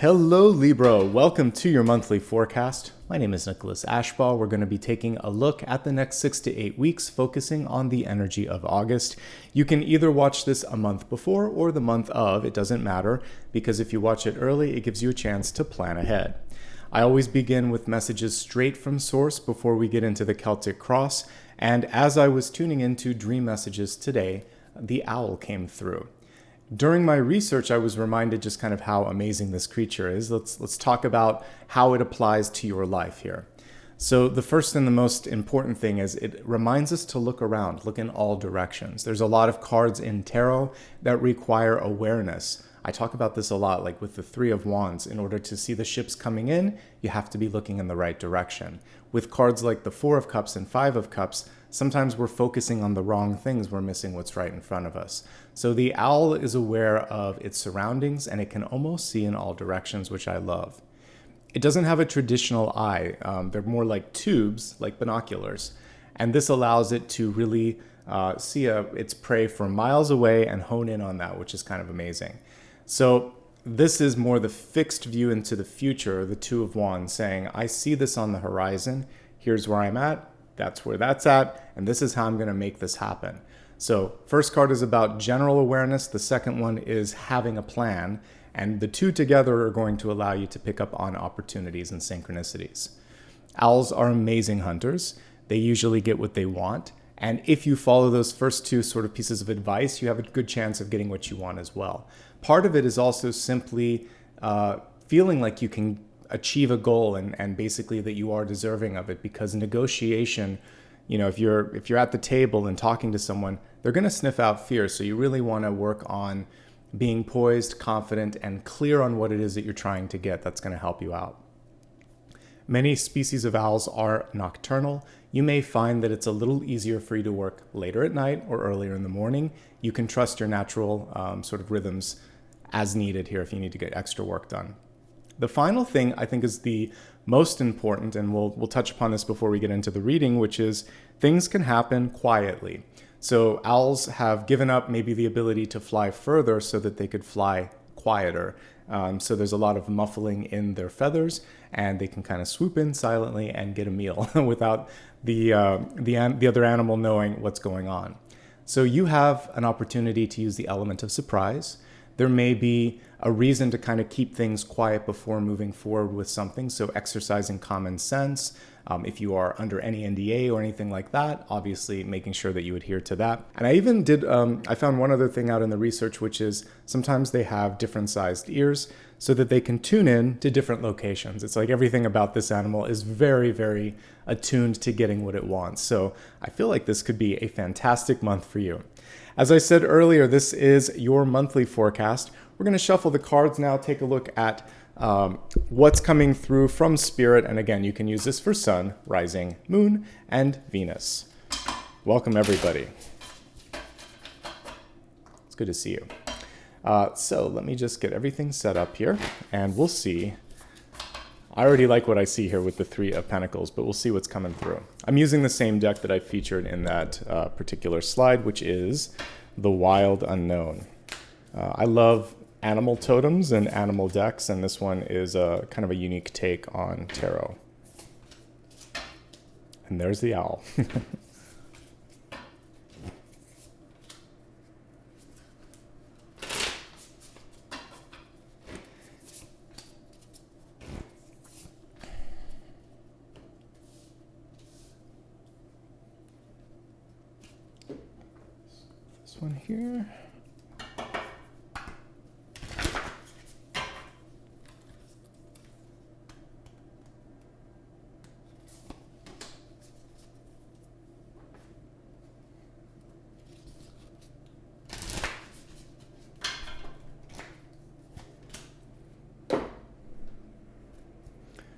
Hello Libra, welcome to your monthly forecast. My name is Nicholas Ashbaugh. We're going to be taking a look at the next 6 to 8 weeks, focusing on the energy of August. You can either watch this a month before or the month of, it doesn't matter, because if you watch it early, it gives you a chance to plan ahead. I always begin with messages straight from source before we get into the Celtic Cross, and as I was tuning into dream messages today, the owl came through. During my research, I was reminded just kind of how amazing this creature is. Let's talk about how it applies to your life here. So the first and the most important thing is it reminds us to look around, look in all directions. There's a lot of cards in tarot that require awareness. I talk about this a lot, like with the Three of Wands. In order to see the ships coming in, you have to be looking in the right direction. With cards like the Four of Cups and Five of Cups, sometimes we're focusing on the wrong things. We're missing what's right in front of us. So the owl is aware of its surroundings and it can almost see in all directions, which I love. It doesn't have a traditional eye. They're more like tubes, like binoculars. And this allows it to really see its prey from miles away and hone in on that, which is kind of amazing. So this is more the fixed view into the future, the Two of Wands, saying, I see this on the horizon. Here's where I'm at. That's where that's at. And this is how I'm going to make this happen. So first card is about general awareness. The second one is having a plan. And the two together are going to allow you to pick up on opportunities and synchronicities. Owls are amazing hunters. They usually get what they want. And if you follow those first two sort of pieces of advice, you have a good chance of getting what you want as well. Part of it is also simply feeling like you can achieve a goal and basically that you are deserving of it, because negotiation, you know, if you're at the table and talking to someone, they're going to sniff out fear. So you really want to work on being poised, confident, and clear on what it is that you're trying to get. That's going to help you out. Many species of owls are nocturnal. You may find that it's a little easier for you to work later at night or earlier in the morning. You can trust your natural sort of rhythms as needed here if you need to get extra work done. The final thing I think is the most important, and we'll touch upon this before we get into the reading, which is things can happen quietly. So owls have given up maybe the ability to fly further so that they could fly quieter. So there's a lot of muffling in their feathers, and they can kind of swoop in silently and get a meal without the other animal knowing what's going on. So you have an opportunity to use the element of surprise. There may be a reason to kind of keep things quiet before moving forward with something. So exercising common sense. If you are under any NDA or anything like that, obviously making sure that you adhere to that. And I even I found one other thing out in the research, which is sometimes they have different sized ears so that they can tune in to different locations. It's like everything about this animal is very, very attuned to getting what it wants. So I feel like this could be a fantastic month for you. As I said earlier, this is your monthly forecast. We're going to shuffle the cards now, take a look at what's coming through from Spirit. And again, you can use this for Sun, Rising, Moon, and Venus. Welcome, everybody. It's good to see you. So let me just get everything set up here, and we'll see. I already like what I see here with the Three of Pentacles, but we'll see what's coming through. I'm using the same deck that I featured in that particular slide, which is the Wild Unknown. I love animal totems and animal decks, and this one is a kind of a unique take on tarot. And there's the owl. This one here.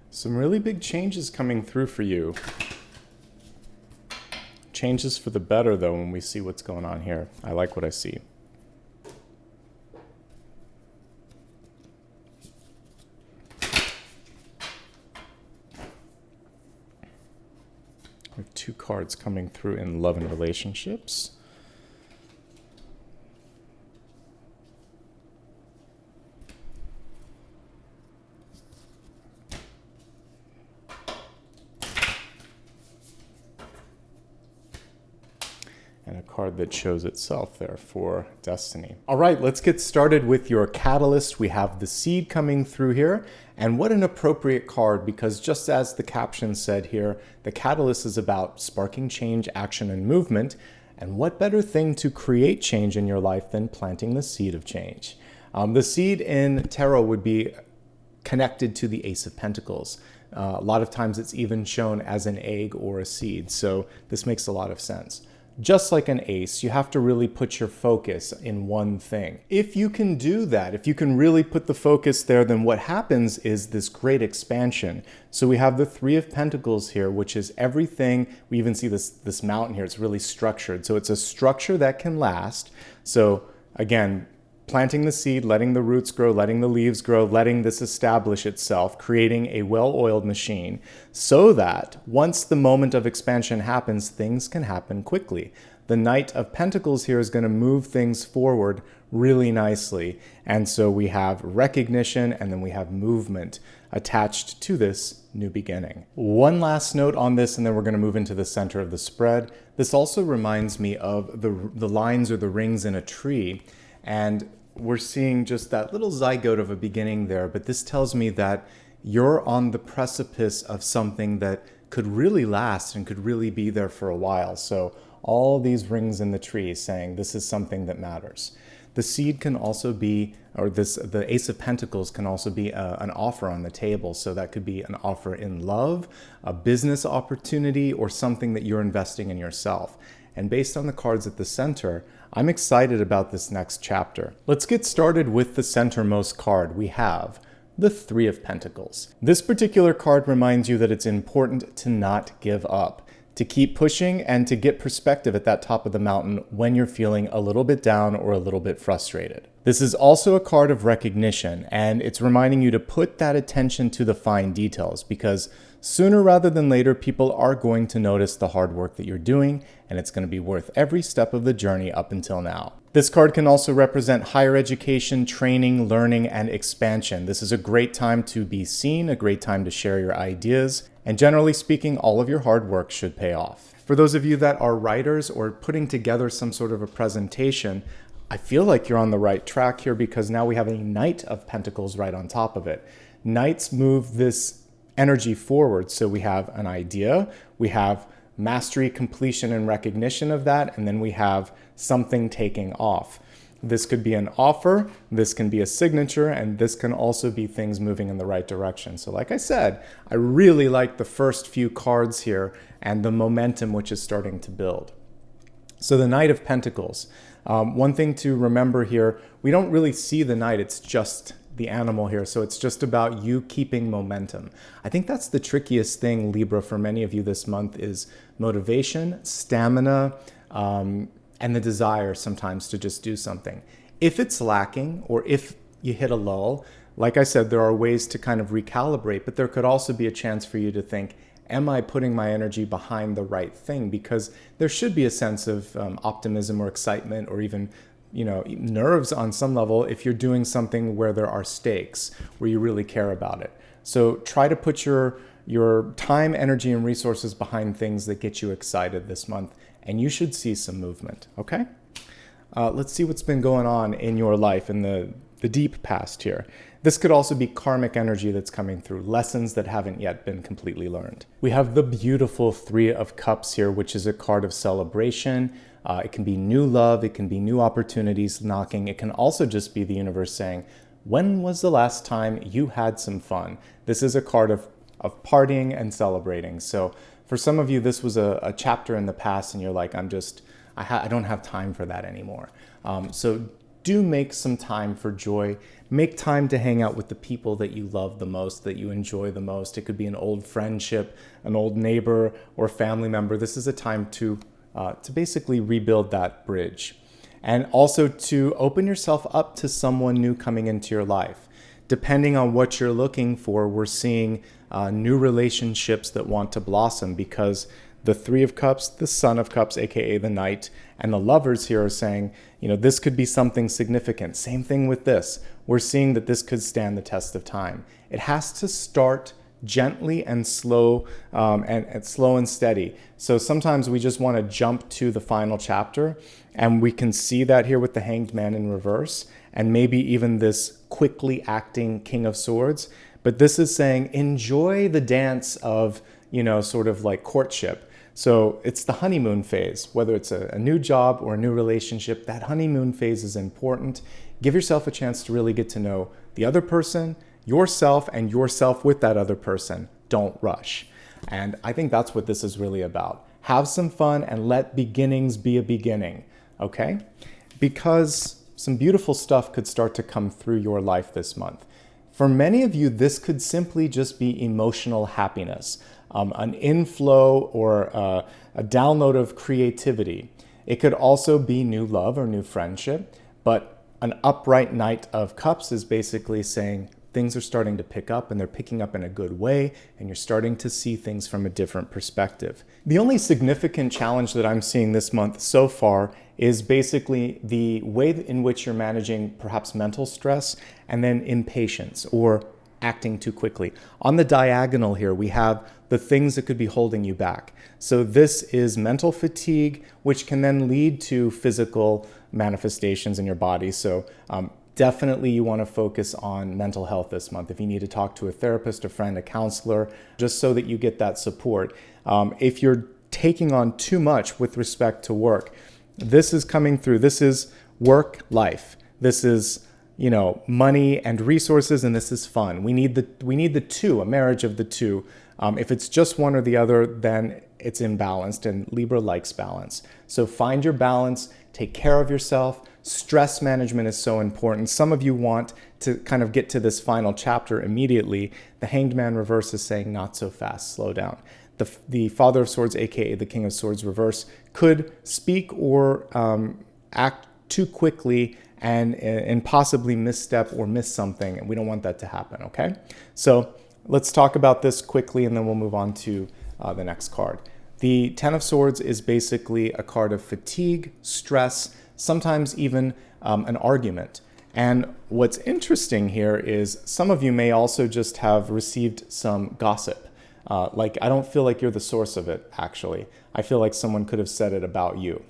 Some really big changes coming through for you. Changes for the better, though, when we see what's going on here. I like what I see. We have two cards coming through in love and relationships. card that shows itself there for destiny. All right, let's get started with your catalyst. We have the seed coming through here, and what an appropriate card, because just as the caption said here, the catalyst is about sparking change, action, and movement. And what better thing to create change in your life than planting the seed of change? The seed in tarot would be connected to the Ace of Pentacles. A lot of times it's even shown as an egg or a seed, so this makes a lot of sense. Just like an ace, you have to really put your focus in one thing. If you can do that, if you can really put the focus there, then what happens is this great expansion. So we have the Three of Pentacles here, which is everything. We even see this mountain here. It's really structured. So it's a structure that can last. So again, planting the seed, letting the roots grow, letting the leaves grow, letting this establish itself, creating a well-oiled machine so that once the moment of expansion happens, things can happen quickly. The Knight of Pentacles here is going to move things forward really nicely. And so we have recognition and then we have movement attached to this new beginning. One last note on this, and then we're going to move into the center of the spread. This also reminds me of the lines or the rings in a tree. And we're seeing just that little zygote of a beginning there, but this tells me that you're on the precipice of something that could really last and could really be there for a while. So all these rings in the tree saying this is something that matters. The seed can also be, or the Ace of Pentacles can also be an offer on the table. So that could be an offer in love, a business opportunity, or something that you're investing in yourself. And based on the cards at the center, I'm excited about this next chapter. Let's get started with the centermost card. We have the Three of Pentacles. This particular card reminds you that it's important to not give up, to keep pushing and to get perspective at that top of the mountain when you're feeling a little bit down or a little bit frustrated. This is also a card of recognition, and it's reminding you to put that attention to the fine details, because sooner rather than later, people are going to notice the hard work that you're doing, and it's going to be worth every step of the journey up until now. This card can also represent higher education, training, learning, and expansion. This is a great time to be seen, a great time to share your ideas, and generally speaking, all of your hard work should pay off. For those of you that are writers or putting together some sort of a presentation, I feel like you're on the right track here, because now we have a Knight of Pentacles right on top of it. Knights move this energy forward. So we have an idea, we have mastery, completion, and recognition of that, and then we have something taking off. This could be an offer, this can be a signature, and this can also be things moving in the right direction. So like I said, I really like the first few cards here and the momentum which is starting to build. So the Knight of Pentacles. One thing to remember here, we don't really see the Knight, it's just the animal here. So it's just about you keeping momentum. I think that's the trickiest thing, Libra, for many of you this month, is motivation, stamina, and the desire sometimes to just do something. If it's lacking, or if you hit a lull, like I said, there are ways to kind of recalibrate, but there could also be a chance for you to think, am I putting my energy behind the right thing? Because there should be a sense of optimism or excitement, or even nerves on some level if you're doing something where there are stakes, where you really care about it. So try to put your time, energy, and resources behind things that get you excited this month, and you should see some movement, okay? Let's see what's been going on in your life in the deep past here. This could also be karmic energy that's coming through, lessons that haven't yet been completely learned. We have the beautiful Three of Cups here, which is a card of celebration. It can be new love, it can be new opportunities knocking. It can also just be the universe saying, when was the last time you had some fun? This is a card of partying and celebrating. So for some of you, this was a chapter in the past and you're like, I don't have time for that anymore. So do make some time for joy. Make time to hang out with the people that you love the most, that you enjoy the most. It could be an old friendship, an old neighbor, or family member. This is a time to basically rebuild that bridge. And also to open yourself up to someone new coming into your life. Depending on what you're looking for, we're seeing new relationships that want to blossom, because the Three of Cups, the Son of Cups, aka the Knight, and the Lovers here are saying, this could be something significant. Same thing with this. We're seeing that this could stand the test of time. It has to start gently and slow, and slow and steady. So sometimes we just want to jump to the final chapter, and we can see that here with the Hanged Man in reverse, and maybe even this quickly acting King of Swords. But this is saying, enjoy the dance of, sort of like courtship. So it's the honeymoon phase, whether it's a new job or a new relationship. That honeymoon phase is important. Give yourself a chance to really get to know the other person, yourself, and yourself with that other person. Don't rush. And I think that's what this is really about. Have some fun and let beginnings be a beginning, okay? Because some beautiful stuff could start to come through your life this month. For many of you, this could simply just be emotional happiness, an inflow or a download of creativity. It could also be new love or new friendship, but an upright Knight of Cups is basically saying things are starting to pick up, and they're picking up in a good way, and you're starting to see things from a different perspective. The only significant challenge that I'm seeing this month so far is basically the way in which you're managing perhaps mental stress and then impatience or acting too quickly. On the diagonal here, we have the things that could be holding you back. So this is mental fatigue, which can then lead to physical manifestations in your body. So definitely you want to focus on mental health this month. If you need to talk to a therapist, a friend, a counselor, just so that you get that support. If you're taking on too much with respect to work, this is coming through. This is work life. This is, money and resources, and this is fun. We need the two, a marriage of the two. If it's just one or the other, then it's imbalanced, and Libra likes balance. So find your balance, take care of yourself. Stress management is so important. Some of you want to kind of get to this final chapter immediately. The Hanged Man reverse is saying not so fast, slow down. The Father of Swords, aka the King of Swords reverse, could speak or act too quickly and possibly misstep or miss something, and we don't want that to happen, okay? So let's talk about this quickly, and then we'll move on to the next card. The Ten of Swords is basically a card of fatigue, stress, sometimes even an argument. And what's interesting here is some of you may also just have received some gossip. I don't feel like you're the source of it, actually. I feel like someone could have said it about you.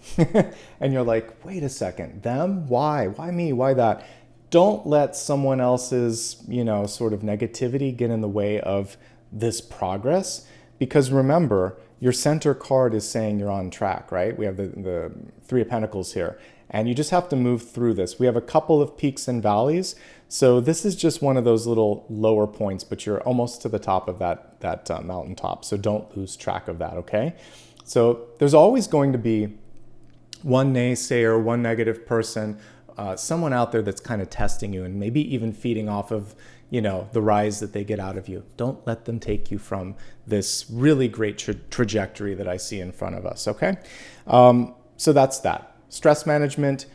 And you're like, wait a second, them? Why? Why me? Why that? Don't let someone else's, sort of negativity get in the way of this progress. Because remember, your center card is saying you're on track, right? We have the Three of Pentacles here. And you just have to move through this. We have a couple of peaks and valleys. So this is just one of those little lower points, but you're almost to the top of that mountaintop. So don't lose track of that, okay? So there's always going to be one naysayer, one negative person, someone out there that's kind of testing you and maybe even feeding off of, the rise that they get out of you. Don't let them take you from this really great trajectory that I see in front of us, okay? So that's that. Stress management,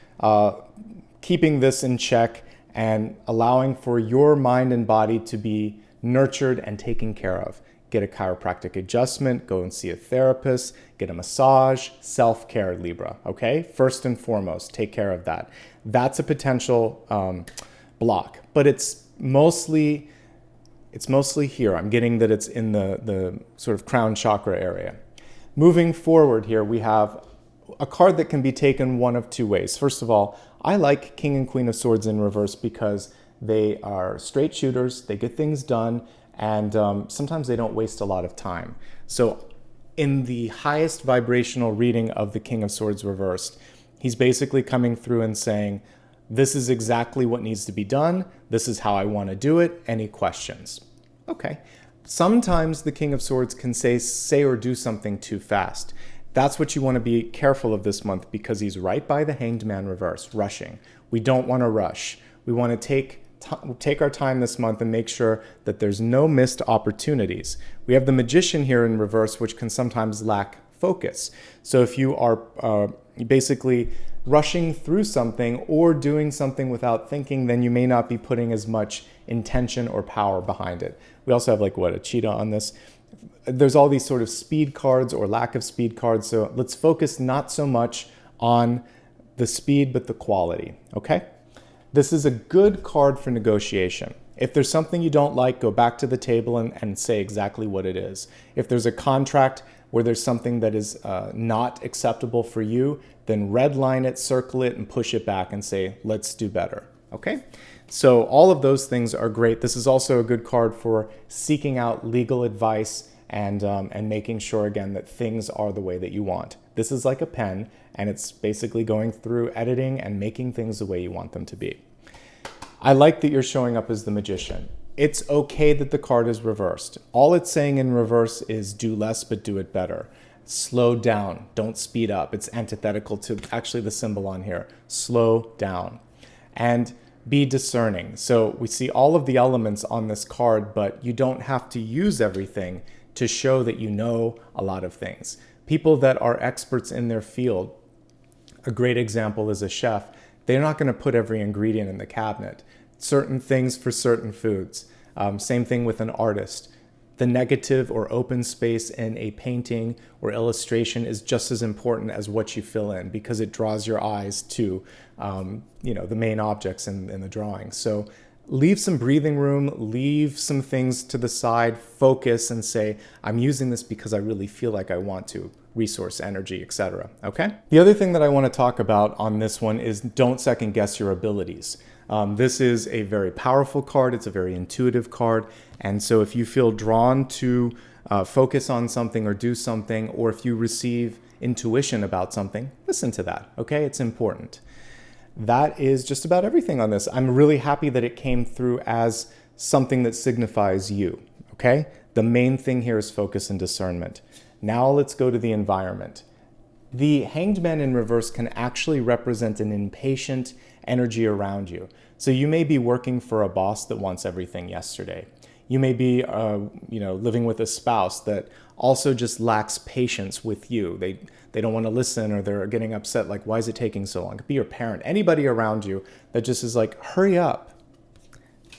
keeping this in check and allowing for your mind and body to be nurtured and taken care of. Get a chiropractic adjustment, go and see a therapist, get a massage, self-care, Libra, okay? First and foremost, take care of that. That's a potential block, but it's mostly here. I'm getting that it's in the sort of crown chakra area. Moving forward here, we have a card that can be taken one of two ways. First of all, I like King and Queen of Swords in reverse because they are straight shooters, they get things done, and sometimes they don't waste a lot of time. So in the highest vibrational reading of the King of Swords reversed, he's basically coming through and saying, this is exactly what needs to be done, this is how I want to do it, any questions? Okay. Sometimes the King of Swords can say or do something too fast. That's what you want to be careful of this month because he's right by the Hanged Man reverse, rushing. We don't want to rush. We want to take our time this month and make sure that there's no missed opportunities. We have the Magician here in reverse, which can sometimes lack focus. So if you are basically rushing through something or doing something without thinking, then you may not be putting as much intention or power behind it. We also have a cheetah on this. There's all these sort of speed cards or lack of speed cards. So let's focus not so much on the speed, but the quality, okay? This is a good card for negotiation. If there's something you don't like, go back to the table and say exactly what it is. If there's a contract where there's something that is not acceptable for you, then redline it, circle it, and push it back and say, let's do better, okay? So all of those things are great. This is also a good card for seeking out legal advice and making sure, again, that things are the way that you want. This is like a pen, and it's basically going through editing and making things the way you want them to be. I like that you're showing up as the magician. It's okay that the card is reversed. All it's saying in reverse is do less, but do it better. Slow down, don't speed up. It's antithetical to actually the symbol on here. Slow down. And be discerning. So we see all of the elements on this card, but you don't have to use everything to show that you know a lot of things. People that are experts in their field, a great example is a chef, they're not going to put every ingredient in the cabinet. Certain things for certain foods. Same thing with an artist. The negative or open space in a painting or illustration is just as important as what you fill in, because it draws your eyes to the main objects in the drawing. So leave some breathing room, leave some things to the side, focus and say, I'm using this because I really feel like I want to. Resource, energy, etc. Okay? The other thing that I want to talk about on this one is don't second guess your abilities. This is a very powerful card. It's a very intuitive card. And so if you feel drawn to focus on something or do something, or if you receive intuition about something, listen to that, okay? It's important. That is just about everything on this. I'm really happy that it came through as something that signifies you, okay? The main thing here is focus and discernment. Now let's go to the environment. The Hanged Man in reverse can actually represent an impatient energy around you. So you may be working for a boss that wants everything yesterday. You may be living with a spouse that also just lacks patience with you. They don't want to listen, or they're getting upset, like, why is it taking so long? It could be your parent, anybody around you that just is like, hurry up.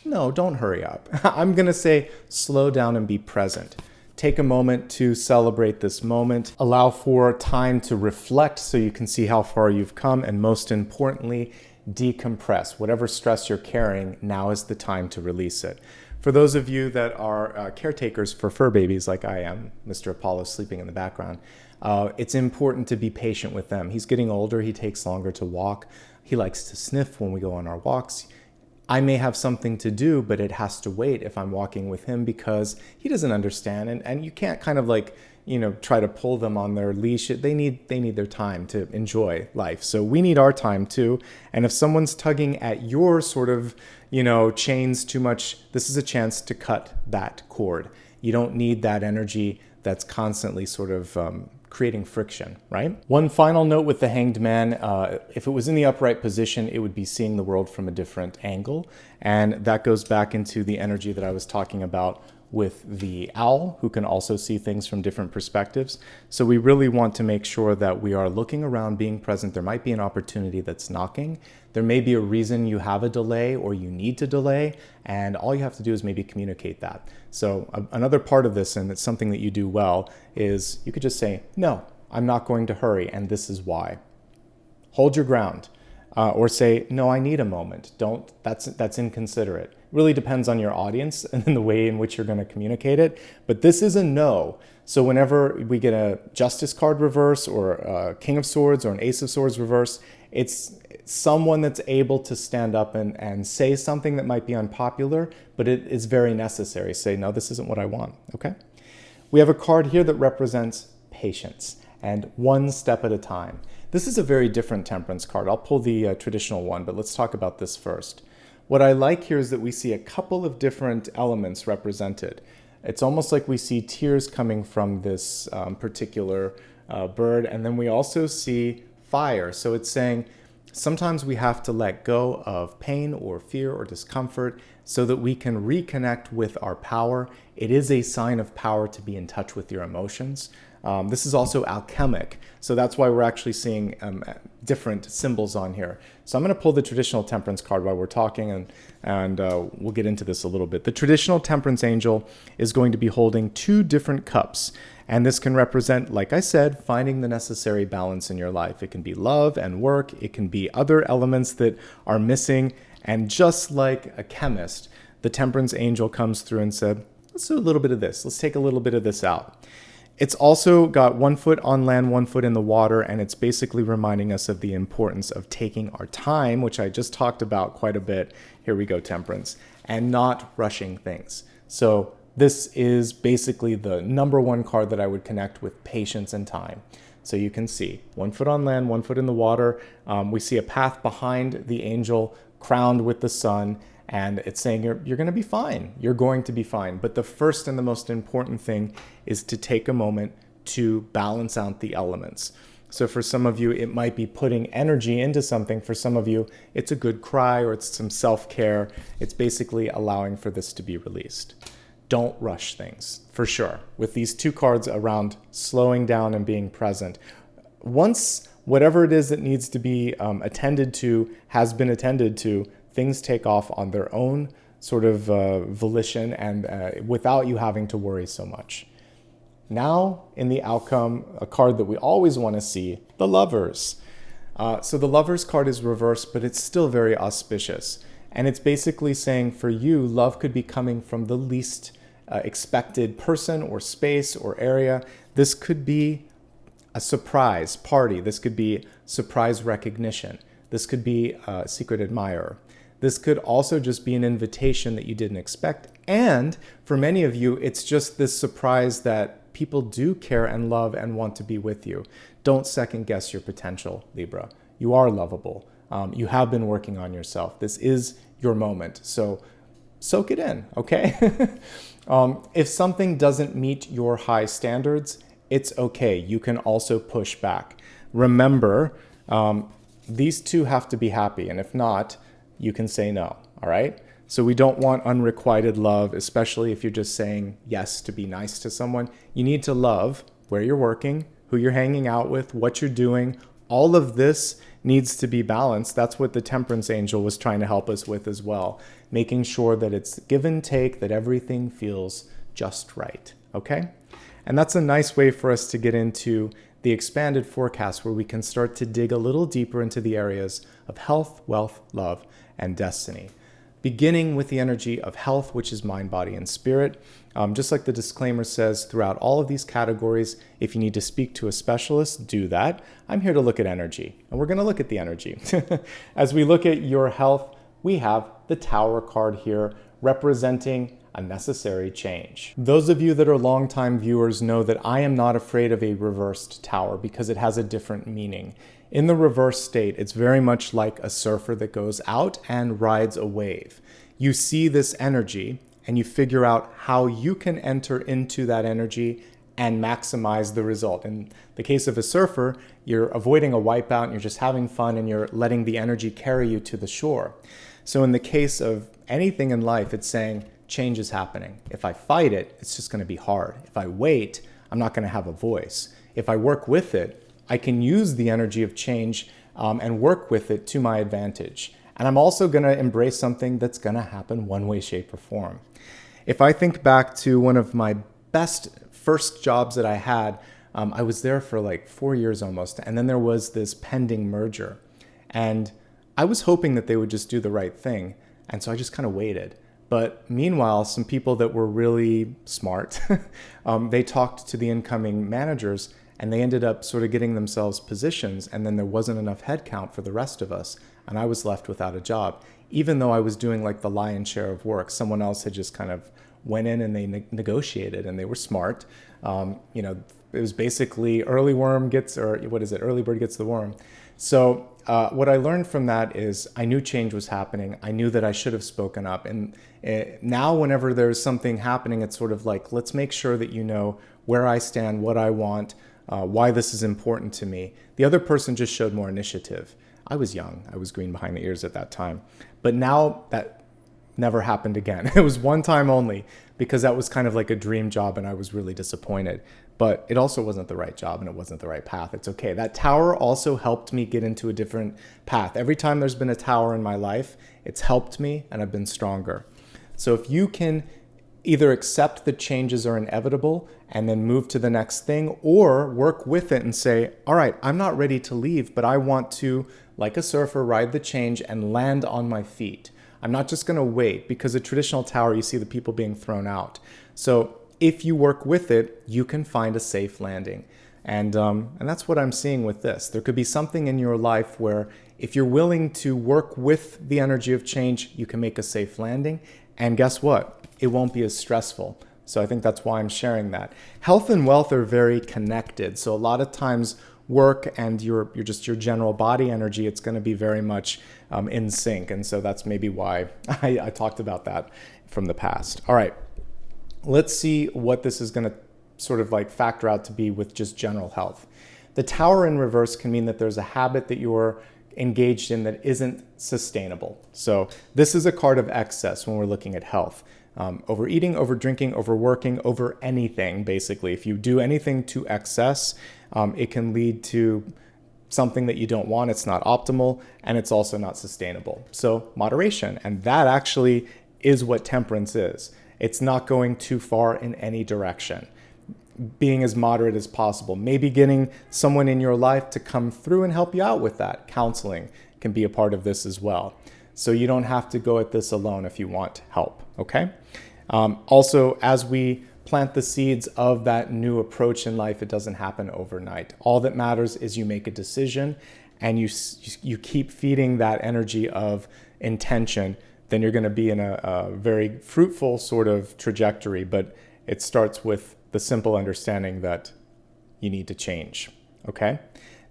No, don't hurry up. I'm going to say slow down and be present. Take a moment to celebrate this moment. Allow for time to reflect so you can see how far you've come. And most importantly, decompress. Whatever stress you're carrying, now is the time to release it. For those of you that are caretakers for fur babies like I am, Mr. Apollo sleeping in the background, it's important to be patient with them. He's getting older. He takes longer to walk. He likes to sniff when we go on our walks. I may have something to do, but it has to wait if I'm walking with him because he doesn't understand. And you can't kind of try to pull them on their leash. They need their time to enjoy life. So we need our time too. And if someone's tugging at your sort of, chains too much, this is a chance to cut that cord. You don't need that energy that's constantly sort of creating friction, right? One final note with the Hanged Man, if it was in the upright position, it would be seeing the world from a different angle. And that goes back into the energy that I was talking about with the owl, who can also see things from different perspectives. So we really want to make sure that we are looking around, being present. There might be an opportunity that's knocking. There may be a reason you have a delay or you need to delay, and all you have to do is maybe communicate that. So another part of this, and it's something that you do well, is you could just say, no, I'm not going to hurry, and this is why. Hold your ground. Or say, no, I need a moment. That's inconsiderate. Really depends on your audience and the way in which you're going to communicate it. But this is a no. So whenever we get a Justice card reverse or a King of Swords or an Ace of Swords reverse, it's someone that's able to stand up and say something that might be unpopular, but it is very necessary. Say, no, this isn't what I want, okay? We have a card here that represents patience and one step at a time. This is a very different temperance card. I'll pull the traditional one, but let's talk about this first. What I like here is that we see a couple of different elements represented. It's almost like we see tears coming from this particular bird, and then we also see fire. So it's saying sometimes we have to let go of pain or fear or discomfort so that we can reconnect with our power. It is a sign of power to be in touch with your emotions. This is also alchemic, so that's why we're actually seeing different symbols on here. So I'm going to pull the traditional temperance card while we're talking, and we'll get into this a little bit. The traditional temperance angel is going to be holding two different cups, and this can represent, like I said, finding the necessary balance in your life. It can be love and work. It can be other elements that are missing, and just like a chemist, the temperance angel comes through and said, let's do a little bit of this. Let's take a little bit of this out. It's also got 1 foot on land, 1 foot in the water, and it's basically reminding us of the importance of taking our time, which I just talked about quite a bit. Here we go, temperance, and not rushing things. So this is basically the number one card that I would connect with patience and time. So you can see 1 foot on land, 1 foot in the water. We see a path behind the angel crowned with the sun. And it's saying you're going to be fine. You're going to be fine. But the first and the most important thing is to take a moment to balance out the elements. So for some of you, it might be putting energy into something. For some of you, it's a good cry or it's some self-care. It's basically allowing for this to be released. Don't rush things, for sure. With these 2 cards around slowing down and being present. Once whatever it is that needs to be attended to has been attended to, things take off on their own sort of volition and without you having to worry so much. Now, in the outcome, a card that we always want to see, the Lovers. So the Lovers card is reversed, but it's still very auspicious. And it's basically saying for you, love could be coming from the least expected person or space or area. This could be a surprise party. This could be surprise recognition. This could be a secret admirer. This could also just be an invitation that you didn't expect. And for many of you, it's just this surprise that people do care and love and want to be with you. Don't second guess your potential, Libra. You are lovable. You have been working on yourself. This is your moment. So soak it in, okay? If something doesn't meet your high standards, it's okay. You can also push back. Remember, these 2 have to be happy. And if not, you can say no, all right? So we don't want unrequited love, especially if you're just saying yes to be nice to someone. You need to love where you're working, who you're hanging out with, what you're doing. All of this needs to be balanced. That's what the temperance angel was trying to help us with as well, making sure that it's give and take, that everything feels just right, okay? And that's a nice way for us to get into the expanded forecast where we can start to dig a little deeper into the areas of health, wealth, love, and destiny. Beginning with the energy of health, which is mind, body, and spirit. Just like the disclaimer says throughout all of these categories, if you need to speak to a specialist, do that. I'm here to look at energy, and we're going to look at the energy. As we look at your health, we have the Tower card here representing a necessary change. Those of you that are longtime viewers know that I am not afraid of a reversed tower because it has a different meaning. In the reverse state, it's very much like a surfer that goes out and rides a wave. You see this energy and you figure out how you can enter into that energy and maximize the result. In the case of a surfer, you're avoiding a wipeout and you're just having fun and you're letting the energy carry you to the shore. So in the case of anything in life, it's saying change is happening. If I fight it, it's just going to be hard. If I wait, I'm not going to have a voice. If I work with it, I can use the energy of change and work with it to my advantage. And I'm also going to embrace something that's going to happen one way, shape, or form. If I think back to one of my best first jobs that I had, I was there for like 4 years almost. And then there was this pending merger. And I was hoping that they would just do the right thing. And so I just kind of waited. But meanwhile, some people that were really smart, they talked to the incoming managers and they ended up sort of getting themselves positions, and then there wasn't enough headcount for the rest of us, and I was left without a job. Even though I was doing like the lion's share of work, someone else had just kind of went in and they negotiated, and they were smart. It was basically early bird gets the worm. So what I learned from that is I knew change was happening. I knew that I should have spoken up. And now whenever there's something happening, it's sort of like, let's make sure that you know where I stand, what I want, why this is important to me. The other person just showed more initiative. I was young. I was green behind the ears at that time. But now that never happened again. It was one time only because that was kind of like a dream job and I was really disappointed. But it also wasn't the right job and it wasn't the right path. It's okay. That tower also helped me get into a different path. Every time there's been a tower in my life, it's helped me and I've been stronger. So if you can either accept that changes are inevitable and then move to the next thing, or work with it and say, all right, I'm not ready to leave, but I want to, like a surfer, ride the change and land on my feet. I'm not just going to wait, because a traditional tower, you see the people being thrown out. So if you work with it, you can find a safe landing. And that's what I'm seeing with this. There could be something in your life where if you're willing to work with the energy of change, you can make a safe landing. And guess what? It won't be as stressful. So I think that's why I'm sharing that. Health and wealth are very connected. So a lot of times work and your general body energy, it's going to be very much in sync. And so that's maybe why I talked about that from the past. All right, let's see what this is going to sort of like factor out to be with just general health. The tower in reverse can mean that there's a habit that you're engaged in that isn't sustainable. So this is a card of excess when we're looking at health. Overeating, over drinking, overworking, over anything, basically. If you do anything to excess, it can lead to something that you don't want. It's not optimal, and it's also not sustainable. So moderation, and that actually is what temperance is. It's not going too far in any direction. Being as moderate as possible. Maybe getting someone in your life to come through and help you out with that. Counseling can be a part of this as well. So you don't have to go at this alone if you want help, okay? Also, as we plant the seeds of that new approach in life, it doesn't happen overnight. All that matters is you make a decision and you keep feeding that energy of intention, then you're going to be in a very fruitful sort of trajectory. But it starts with the simple understanding that you need to change, okay?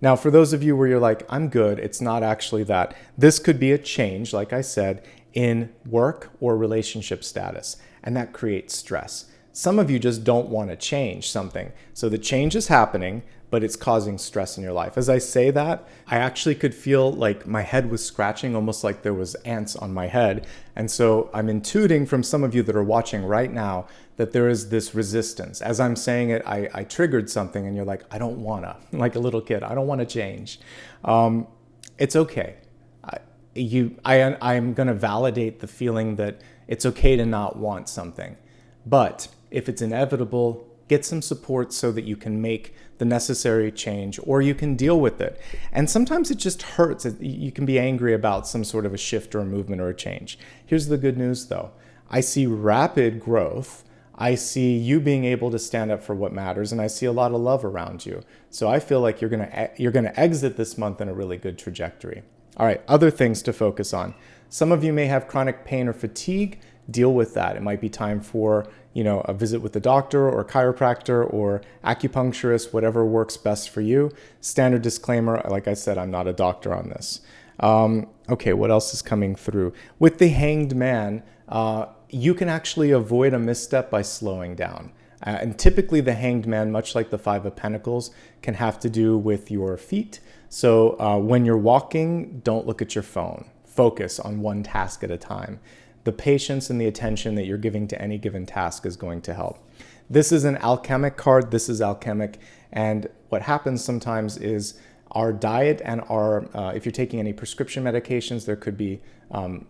Now, for those of you where you're like, I'm good, it's not actually that. This could be a change, like I said, in work or relationship status, and that creates stress. Some of you just don't want to change something. So the change is happening, but it's causing stress in your life. As I say that, I actually could feel like my head was scratching, almost like there was ants on my head. And so I'm intuiting from some of you that are watching right now that there is this resistance. As I'm saying it, I triggered something and you're like, I don't wanna, like a little kid, I don't wanna change. It's okay. I'm gonna validate the feeling that it's okay to not want something. But if it's inevitable, get some support so that you can make the necessary change, or you can deal with it. And sometimes it just hurts. You can be angry about some sort of a shift or a movement or a change. Here's the good news though. I see rapid growth. I see you being able to stand up for what matters, and I see a lot of love around you. So I feel like you're gonna exit this month in a really good trajectory. All right, other things to focus on. Some of you may have chronic pain or fatigue. Deal with that. It might be time for, a visit with the doctor or chiropractor or acupuncturist, whatever works best for you. Standard disclaimer, like I said, I'm not a doctor on this. Okay, what else is coming through? With the Hanged Man, you can actually avoid a misstep by slowing down. And typically the Hanged Man, much like the Five of Pentacles, can have to do with your feet. So when you're walking, don't look at your phone. Focus on one task at a time. The patience and the attention that you're giving to any given task is going to help. This is an alchemic card. This is alchemic. And what happens sometimes is our diet and if you're taking any prescription medications, there could be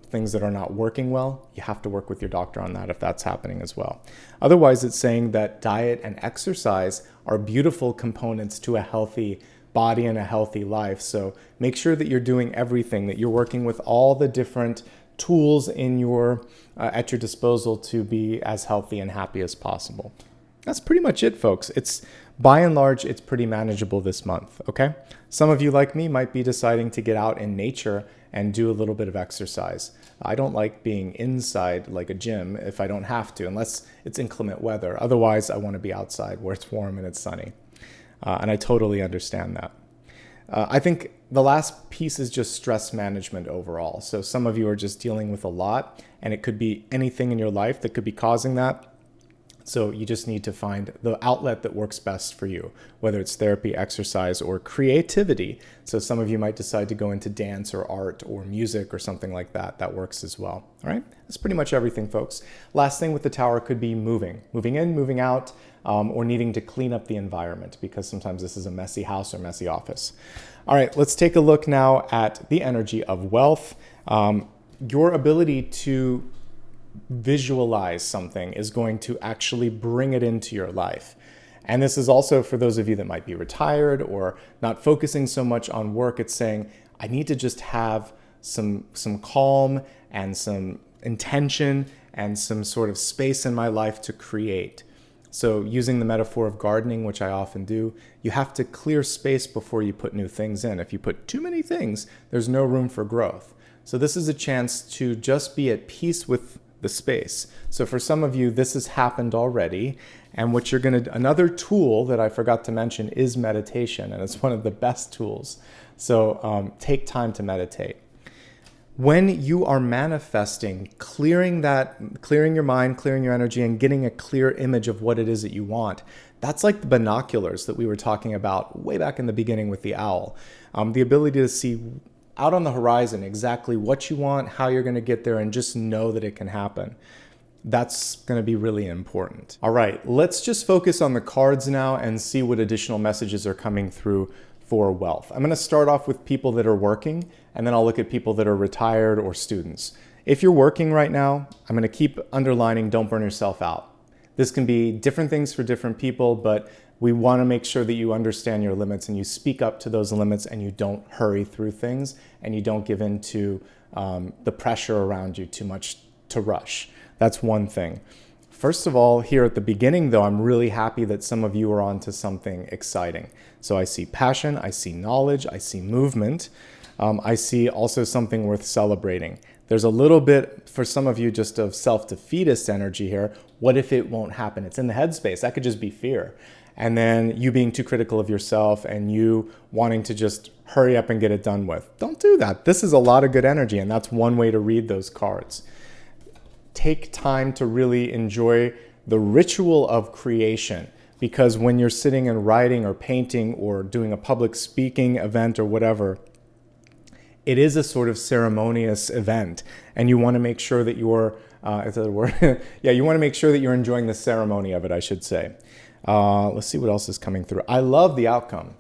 things that are not working well. You have to work with your doctor on that if that's happening as well. Otherwise, it's saying that diet and exercise are beautiful components to a healthy body and a healthy life. So make sure that you're doing everything, that you're working with all the different tools in at your disposal to be as healthy and happy as possible. That's pretty much it, folks. It's by and large, it's pretty manageable this month, okay? Some of you, like me, might be deciding to get out in nature and do a little bit of exercise. I don't like being inside like a gym if I don't have to, unless it's inclement weather. Otherwise, I want to be outside where it's warm and it's sunny. And I totally understand that. I think the last piece is just stress management overall. So some of you are just dealing with a lot, and it could be anything in your life that could be causing that. So you just need to find the outlet that works best for you, whether it's therapy, exercise, or creativity. So some of you might decide to go into dance or art or music or something like that. That works as well. All right, that's pretty much everything, folks. Last thing with the tower could be moving in, moving out, or needing to clean up the environment, because sometimes this is a messy house or messy office. All right, let's take a look now at the energy of wealth. Your ability to visualize something is going to actually bring it into your life. And this is also for those of you that might be retired or not focusing so much on work. It's saying, I need to just have some calm and some intention and some sort of space in my life to create. So using the metaphor of gardening, which I often do, you have to clear space before you put new things in. If you put too many things, there's no room for growth. So this is a chance to just be at peace with the space. So for some of you, this has happened already. And what you're going to, another tool that I forgot to mention is meditation. And it's one of the best tools. So take time to meditate. When you are manifesting, clearing your mind, clearing your energy, and getting a clear image of what it is that you want, that's like the binoculars that we were talking about way back in the beginning with the owl. The ability to see out on the horizon exactly what you want, how you're going to get there, and just know that it can happen. That's going to be really important. All right, let's just focus on the cards now and see what additional messages are coming through for wealth. I'm going to start off with people that are working, and then I'll look at people that are retired or students. If you're working right now, I'm going to keep underlining, don't burn yourself out. This can be different things for different people, but we want to make sure that you understand your limits and you speak up to those limits and you don't hurry through things and you don't give in to the pressure around you too much to rush. That's one thing. First of all, here at the beginning, though, I'm really happy that some of you are onto something exciting. So I see passion, I see knowledge, I see movement. I see also something worth celebrating. There's a little bit, for some of you, just of self-defeatist energy here. What if it won't happen? It's in the headspace. That could just be fear. And then you being too critical of yourself and you wanting to just hurry up and get it done with. Don't do that. This is a lot of good energy, and that's one way to read those cards. Take time to really enjoy the ritual of creation, because when you're sitting and writing or painting or doing a public speaking event or whatever, it is a sort of ceremonious event, and you want to make sure that you're, is that a word? Yeah, you want to make sure that you're enjoying the ceremony of it, I should say. Let's see what else is coming through. I love the outcome.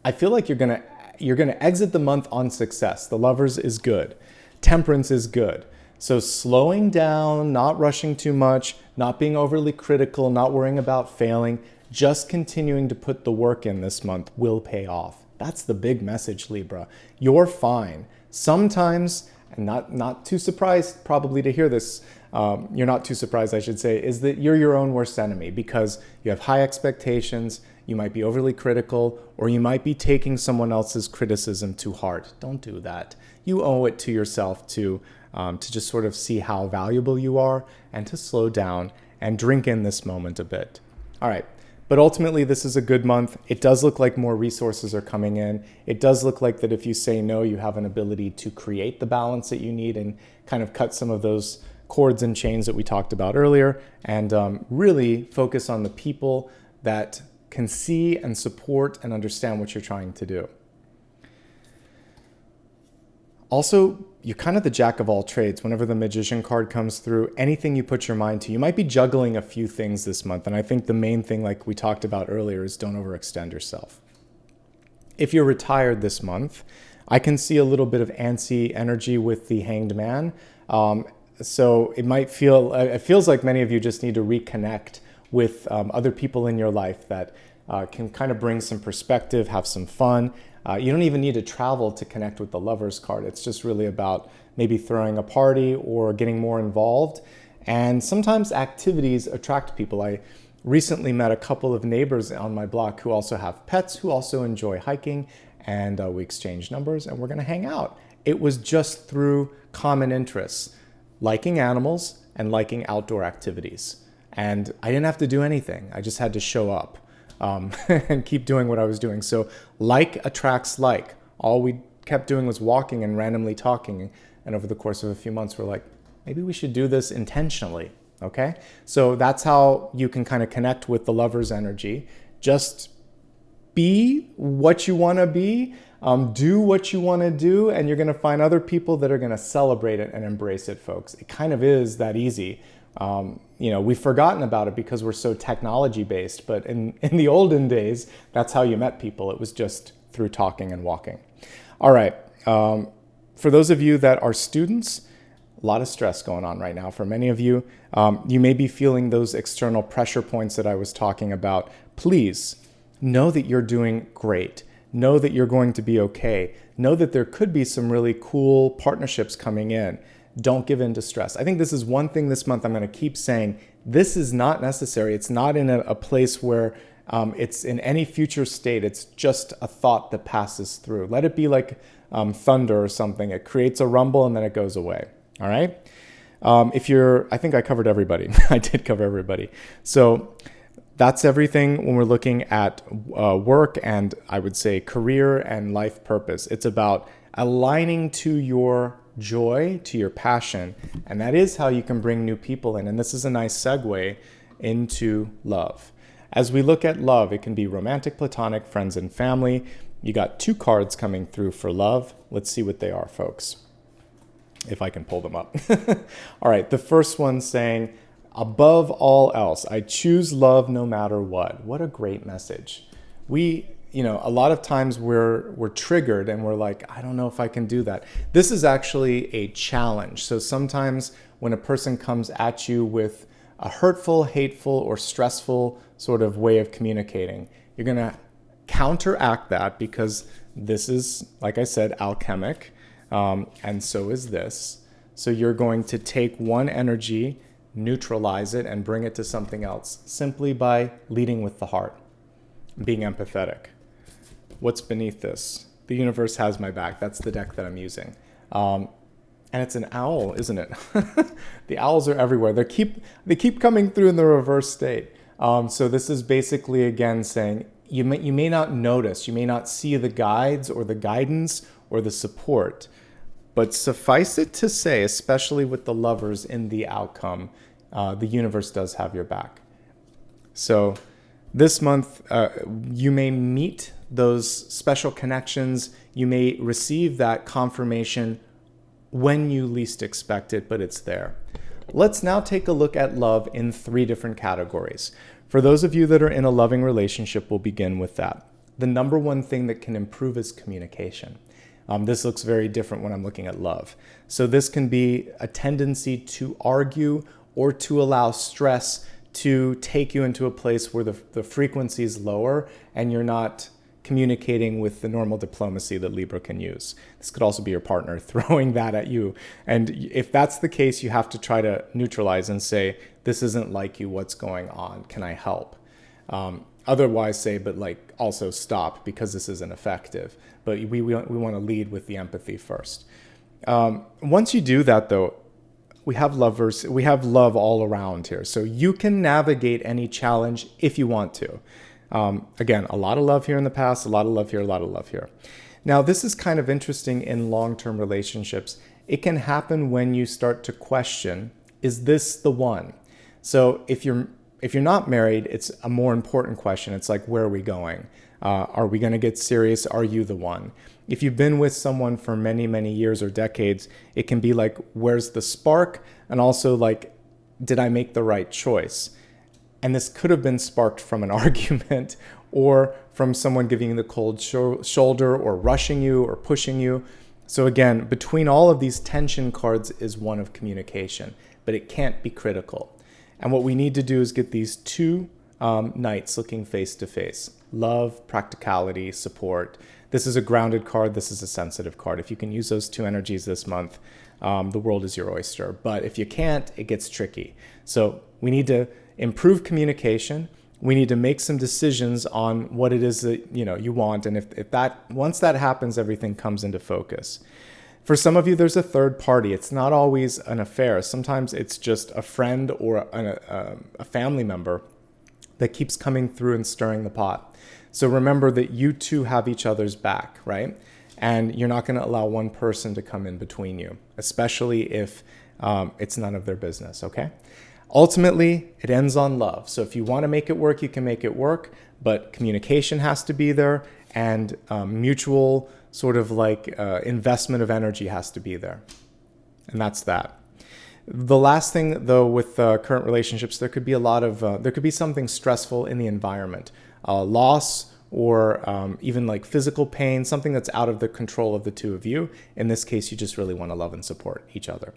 I feel like you're gonna exit the month on success. The Lovers is good. Temperance is good. So slowing down, not rushing too much, not being overly critical, not worrying about failing, just continuing to put the work in this month will pay off. That's the big message, Libra. You're fine. Sometimes, and not too surprised probably to hear this, you're not too surprised, I should say, is that you're your own worst enemy because you have high expectations, you might be overly critical, or you might be taking someone else's criticism too hard. Don't do that. You owe it to yourself to just sort of see how valuable you are and to slow down and drink in this moment a bit. All right. But ultimately, this is a good month. It does look like more resources are coming in. It does look like that if you say no, you have an ability to create the balance that you need and kind of cut some of those cords and chains that we talked about earlier, and really focus on the people that can see and support and understand what you're trying to do. Also, you're kind of the jack of all trades. Whenever the Magician card comes through, anything you put your mind to, you might be juggling a few things this month. And I think the main thing, like we talked about earlier, is don't overextend yourself. If you're retired this month, I can see a little bit of antsy energy with the Hanged Man. So it feels like many of you just need to reconnect with other people in your life that can kind of bring some perspective, have some fun. You don't even need to travel to connect with the Lovers card. It's just really about maybe throwing a party or getting more involved. And sometimes activities attract people. I recently met a couple of neighbors on my block who also have pets, who also enjoy hiking, and we exchanged numbers and we're going to hang out. It was just through common interests, liking animals and liking outdoor activities. And I didn't have to do anything. I just had to show up. And keep doing what I was doing. So like attracts like. All we kept doing was walking and randomly talking. And over the course of a few months, we're like, maybe we should do this intentionally. Okay? So that's how you can kind of connect with the Lover's energy. Just be what you want to be. Do what you want to do. And you're going to find other people that are going to celebrate it and embrace it, folks. It kind of is that easy. We've forgotten about it because we're so technology based, but in the olden days, that's how you met people. It was just through talking and walking. All right. For those of you that are students, a lot of stress going on right now. For many of you, you may be feeling those external pressure points that I was talking about. Please know that you're doing great. Know that you're going to be okay. Know that there could be some really cool partnerships coming in. Don't give in to stress. I think this is one thing this month I'm going to keep saying. This is not necessary. It's not in a place where it's in any future state. It's just a thought that passes through. Let it be like thunder or something. It creates a rumble and then it goes away. All right? I think I covered everybody. I did cover everybody. So that's everything when we're looking at work and I would say career and life purpose. It's about aligning to your joy, to your passion, and that is how you can bring new people in. And this is a nice segue into love. As we look at love, it can be romantic, platonic, friends, and family. You got 2 cards coming through for love. Let's see what they are, folks, if I can pull them up. All right, the first one saying, above all else, I choose love no matter what. What a great message. A lot of times we're triggered and we're like, I don't know if I can do that. This is actually a challenge. So sometimes when a person comes at you with a hurtful, hateful, or stressful sort of way of communicating, you're going to counteract that because this is, like I said, alchemic, and so is this. So you're going to take one energy, neutralize it, and bring it to something else simply by leading with the heart, being empathetic. What's beneath this? The universe has my back. That's the deck that I'm using. And it's an owl, isn't it? The owls are everywhere. They keep coming through in the reverse state. So this is basically, again, saying you may not notice, you may not see the guides or the guidance or the support, but suffice it to say, especially with the lovers in the outcome, the universe does have your back. So this month, you may meet those special connections. You may receive that confirmation when you least expect it, but it's there. Let's now take a look at love in 3 different categories. For those of you that are in a loving relationship, we'll begin with that. The number one thing that can improve is communication. This looks very different when I'm looking at love. So this can be a tendency to argue or to allow stress to take you into a place where the frequency is lower and you're not communicating with the normal diplomacy that Libra can use. This could also be your partner throwing that at you. And if that's the case, you have to try to neutralize and say, this isn't like you, what's going on? Can I help? Otherwise say, but like also stop because this isn't effective. But we want to lead with the empathy first. Once you do that though, we have love all around here. So you can navigate any challenge if you want to. Again, a lot of love here in the past, a lot of love here, a lot of love here. Now, this is kind of interesting in long-term relationships. It can happen when you start to question, is this the one? So if you're not married, it's a more important question. It's like, where are we going? Are we going to get serious? Are you the one? If you've been with someone for many, many years or decades, it can be like, where's the spark? And also like, did I make the right choice? And this could have been sparked from an argument or from someone giving you the cold shoulder or rushing you or pushing you. So again, between all of these tension cards is one of communication, but it can't be critical. And what we need to do is get these 2 knights looking face to face. Love, practicality, support. This is a grounded card. This is a sensitive card. If you can use those 2 energies this month, the world is your oyster. But if you can't, it gets tricky. So we need to improve communication. We need to make some decisions on what it is that you want. And if that once that happens, everything comes into focus. For some of you, there's a third party. It's not always an affair. Sometimes it's just a friend or a family member that keeps coming through and stirring the pot. So remember that you two have each other's back, right? And you're not going to allow one person to come in between you, especially if it's none of their business, okay? Ultimately, it ends on love. So if you want to make it work, you can make it work, but communication has to be there and mutual sort of like investment of energy has to be there. And that's that. The last thing though with current relationships, there could be there could be something stressful in the environment, loss or even like physical pain, something that's out of the control of the two of you. In this case, you just really want to love and support each other.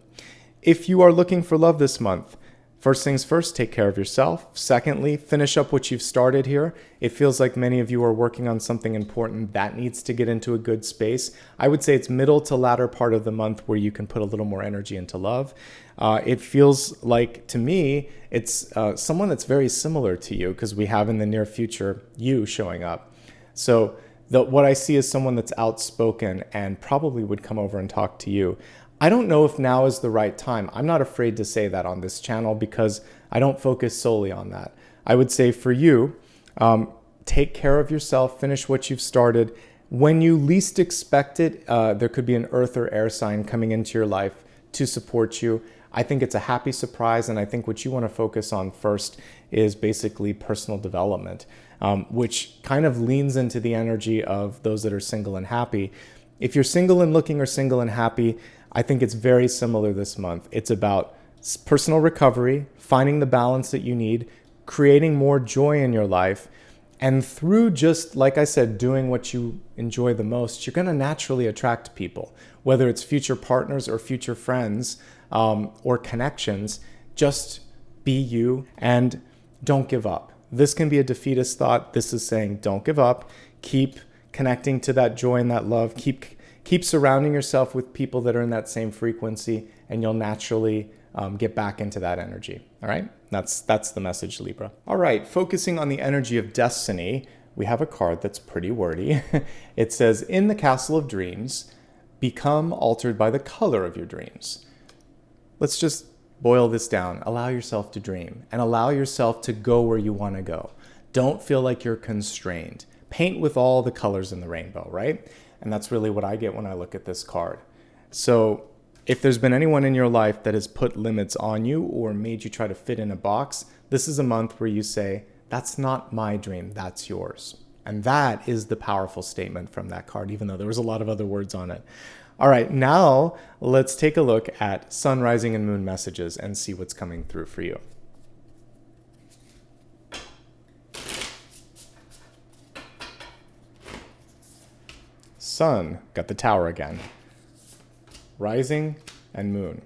If you are looking for love this month, First things first, take care of yourself. Secondly, finish up what you've started here. It feels like many of you are working on something important that needs to get into a good space. I would say it's middle to latter part of the month where you can put a little more energy into love. It feels like, to me, it's someone that's very similar to you, because we have in the near future you showing up. So what I see is someone that's outspoken and probably would come over and talk to you. I don't know if now is the right time. I'm not afraid to say that on this channel because I don't focus solely on that. I would say for you, take care of yourself, finish what you've started. When you least expect it, there could be an earth or air sign coming into your life to support you. I think it's a happy surprise, and I think what you want to focus on first is basically personal development, which kind of leans into the energy of those that are single and happy. If you're single and looking or single and happy, I think it's very similar this month. It's about personal recovery, finding the balance that you need, creating more joy in your life, and through just, like I said, doing what you enjoy the most, you're going to naturally attract people, whether it's future partners or future friends or connections. Just be you and don't give up. This can be a defeatist thought. This is saying don't give up. Keep connecting to that joy and that love. Keep surrounding yourself with people that are in that same frequency, and you'll naturally get back into that energy. All right? That's the message, Libra. All right, focusing on the energy of destiny, we have a card that's pretty wordy. It says, in the castle of dreams, become altered by the color of your dreams. Let's just boil this down. Allow yourself to dream and allow yourself to go where you want to go. Don't feel like you're constrained. Paint with all the colors in the rainbow, right? And that's really what I get when I look at this card. So if there's been anyone in your life that has put limits on you or made you try to fit in a box, this is a month where you say, that's not my dream, that's yours. And that is the powerful statement from that card, even though there was a lot of other words on it. All right, now let's take a look at sun, rising, and moon messages and see what's coming through for you. Sun, got the tower again. Rising and moon.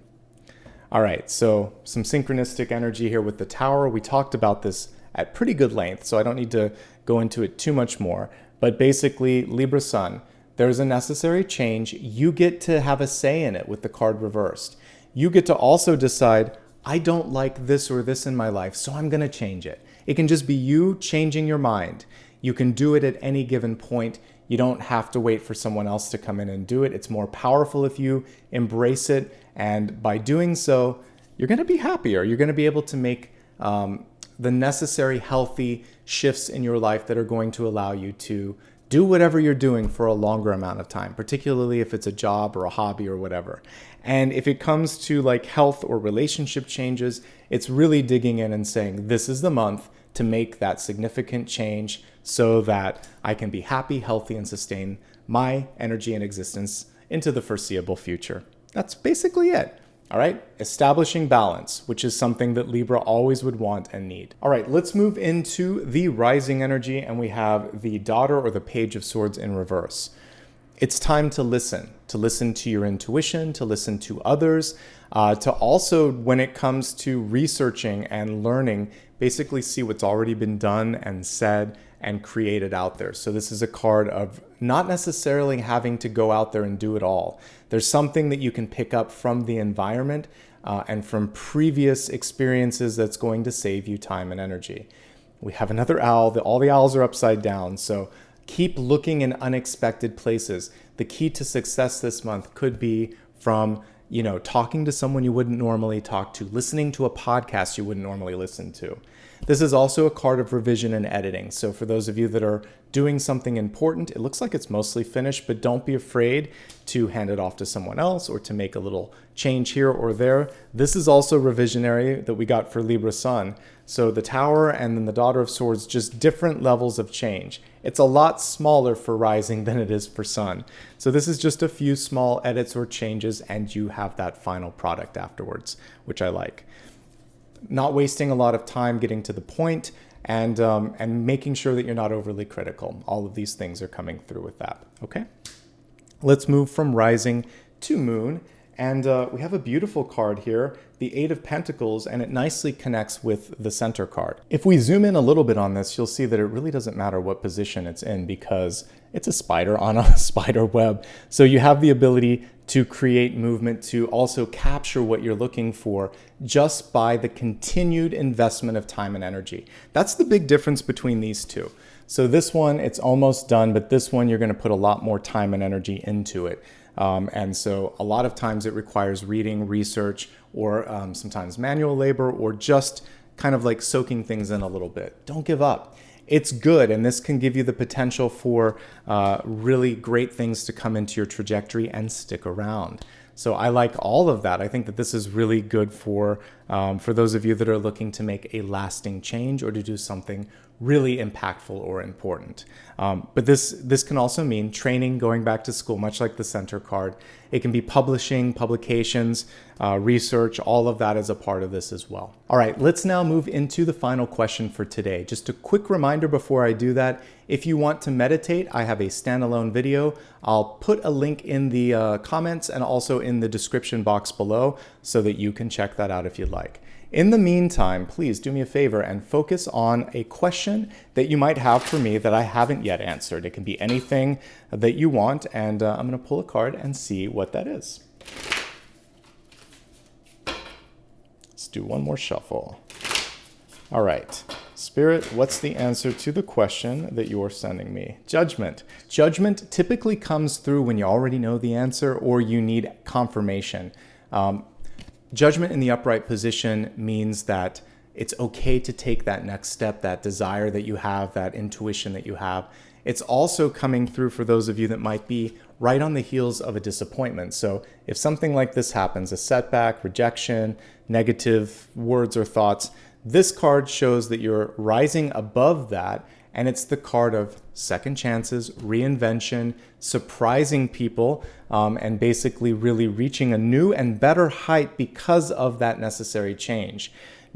All right, so some synchronistic energy here with the tower. We talked about this at pretty good length, so I don't need to go into it too much more. But basically, Libra Sun, there's a necessary change. You get to have a say in it with the card reversed. You get to also decide, I don't like this or this in my life, so I'm going to change it. It can just be you changing your mind. You can do it at any given point. You don't have to wait for someone else to come in and do it. It's more powerful if you embrace it. And by doing so, you're going to be happier. You're going to be able to make the necessary healthy shifts in your life that are going to allow you to do whatever you're doing for a longer amount of time, particularly if it's a job or a hobby or whatever. And if it comes to like health or relationship changes, it's really digging in and saying, this is the month to make that significant change so that I can be happy, healthy, and sustain my energy and existence into the foreseeable future. That's basically it. All right, establishing balance, which is something that Libra always would want and need. All right, let's move into the rising energy, and we have the Daughter or the Page of Swords in reverse. It's time to listen to your intuition, to listen to others, to also, when it comes to researching and learning, basically see what's already been done and said and created out there. So this is a card of not necessarily having to go out there and do it all. There's something that you can pick up from the environment and from previous experiences that's going to save you time and energy. We have another owl. All the owls are upside down. So keep looking in unexpected places. The key to success this month could be from, talking to someone you wouldn't normally talk to, listening to a podcast you wouldn't normally listen to. This is also a card of revision and editing. So for those of you that are doing something important, it looks like it's mostly finished, but don't be afraid to hand it off to someone else or to make a little change here or there. This is also revisionary that we got for Libra Sun. So the Tower and then the Daughter of Swords, just different levels of change. It's a lot smaller for Rising than it is for Sun. So this is just a few small edits or changes, and you have that final product afterwards, which I like. Not wasting a lot of time getting to the point and making sure that you're not overly critical. All of these things are coming through with that, okay? Let's move from Rising to Moon, And we have a beautiful card here, the Eight of Pentacles, and it nicely connects with the center card. If we zoom in a little bit on this, you'll see that it really doesn't matter what position it's in because it's a spider on a spider web. So you have the ability to create movement, to also capture what you're looking for just by the continued investment of time and energy. That's the big difference between these two. So this one, it's almost done, but this one, you're going to put a lot more time and energy into it. And so a lot of times it requires reading, research, or sometimes manual labor, or just kind of like soaking things in a little bit. Don't give up. It's good, and this can give you the potential for really great things to come into your trajectory and stick around. So I like all of that. I think that this is really good for those of you that are looking to make a lasting change or to do something really impactful or important. But this can also mean training, going back to school, much like the center card. It can be publishing, publications, research, all of that is a part of this as well. All right, let's now move into the final question for today. Just a quick reminder before I do that, if you want to meditate, I have a standalone video. I'll put a link in the comments and also in the description box below so that you can check that out if you'd like. In the meantime, please do me a favor and focus on a question that you might have for me that I haven't yet answered. It can be anything that you want, and I'm going to pull a card and see what that is. Let's do one more shuffle. All right. Spirit, what's the answer to the question that you're sending me? Judgment. Judgment typically comes through when you already know the answer or you need confirmation. Judgment in the upright position means that it's okay to take that next step, that desire that you have, that intuition that you have. It's also coming through for those of you that might be right on the heels of a disappointment. So if something like this happens, a setback, rejection, negative words or thoughts, this card shows that you're rising above that, and it's the card of second chances, reinvention, surprising people, and basically really reaching a new and better height because of that necessary change.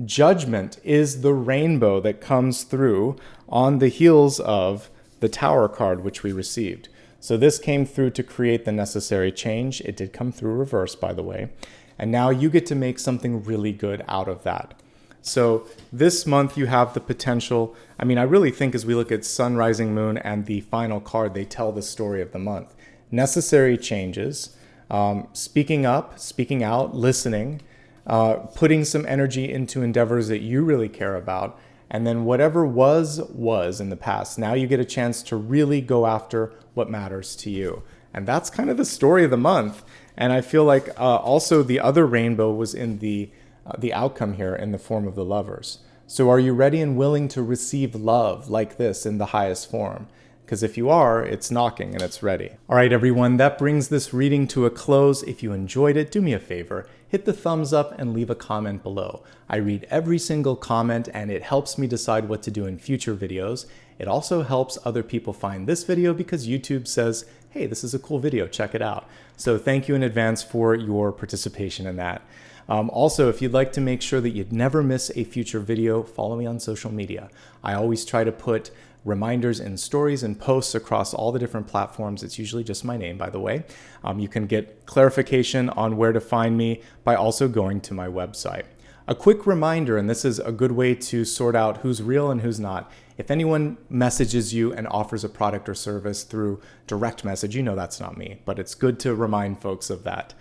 Judgment is the rainbow that comes through on the heels of the Tower card, which we received. So this came through to create the necessary change. It did come through reverse, by the way. And now you get to make something really good out of that. So this month you have the potential, I really think as we look at Sun, Rising, Moon, and the final card, they tell the story of the month. Necessary changes, speaking up, speaking out, listening, putting some energy into endeavors that you really care about, and then whatever was in the past. Now you get a chance to really go after what matters to you. And that's kind of the story of the month. And I feel like also the other rainbow was in the outcome here in the form of the Lovers. So are you ready and willing to receive love like this in the highest form? Because if you are, it's knocking and it's ready. All right, everyone, that brings this reading to a close. If you enjoyed it, do me a favor, hit the thumbs up and leave a comment below. I read every single comment and it helps me decide what to do in future videos. It also helps other people find this video because YouTube says, hey, this is a cool video, check it out. So thank you in advance for your participation in that. Also, if you'd like to make sure that you'd never miss a future video, follow me on social media. I always try to put reminders in stories and posts across all the different platforms. It's usually just my name, by the way. You can get clarification on where to find me by also going to my website. A quick reminder, and this is a good way to sort out who's real and who's not. If anyone messages you and offers a product or service through direct message, you know that's not me, but it's good to remind folks of that.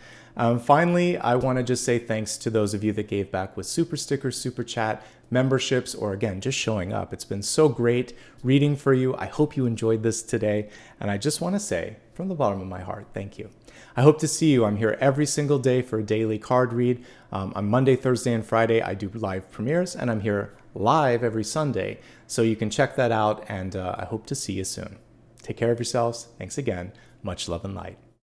Finally, I want to just say thanks to those of you that gave back with super stickers, super chat, memberships, or again, just showing up. It's been so great reading for you. I hope you enjoyed this today. And I just want to say from the bottom of my heart, thank you. I hope to see you. I'm here every single day for a daily card read. On Monday, Thursday, and Friday, I do live premieres, and I'm here live every Sunday. So you can check that out, and I hope to see you soon. Take care of yourselves. Thanks again. Much love and light.